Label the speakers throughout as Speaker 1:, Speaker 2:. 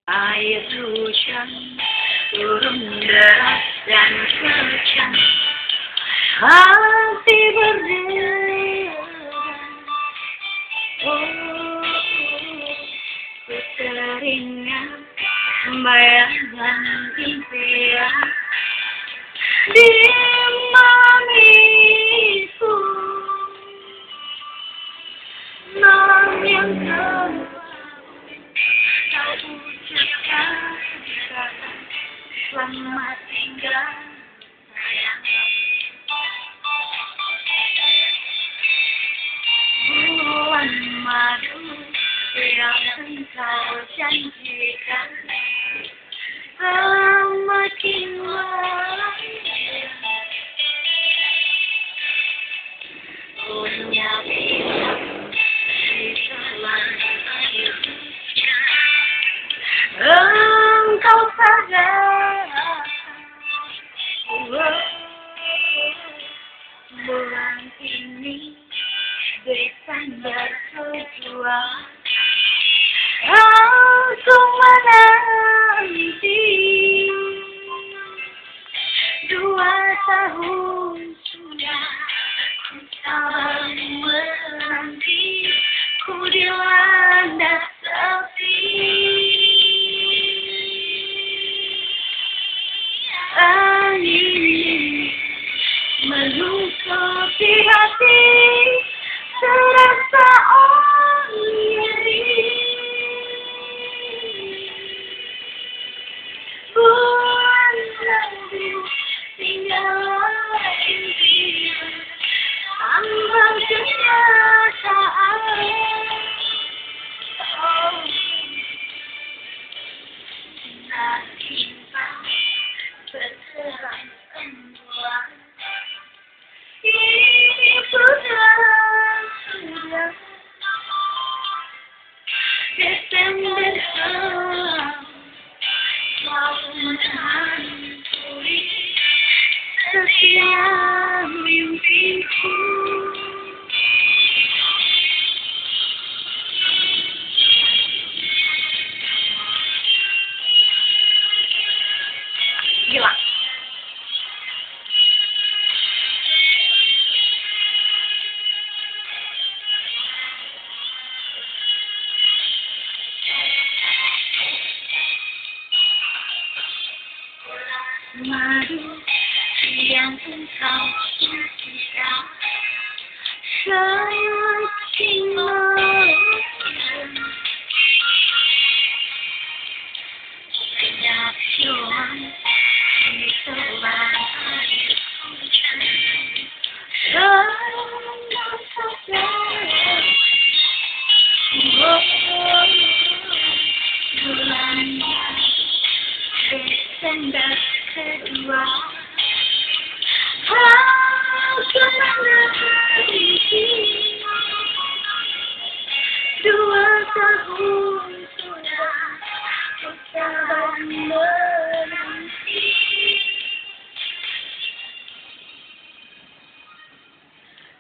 Speaker 1: Air hujan turun deras dan kejam, hati berdebar. Oh, ku teringat bayangan impian di mamiku, malam yang gelap. Kau ucapkan kata selamat tinggal sayang. Bulan madu yang engkau janjikan semakin malam, punya bintang di telan air hujan. Engkau sadar, bulan ini bersandar sejuang. Aku menanti 2 tahun sudah ku sabar menanti, ku dilanda sepi. Angin menutupi hati, terasa nyeri. Bulan lalu tinggallah impian tanpa kenyataan. Oh, cinta berserang semua. Ini sudah Desember selalu menghantui setiap mimpiku. Gila. Madu yang engkau janjikan semakin malam, sejak siang di telan air hujan. Engkau sadar, bulan Desember kedua, aku menanti 2 tahun sudah ku sabar menanti.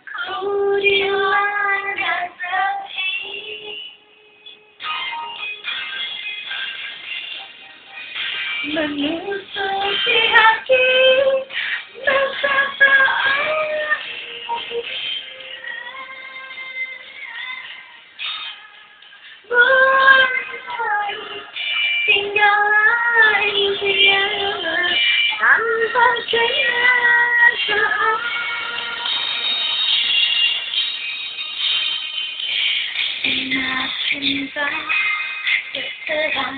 Speaker 1: Kau dilanda sepi, menutupi hati, terasa bulan lalu tinggallah impian tanpa kenyataan. Cinta berserang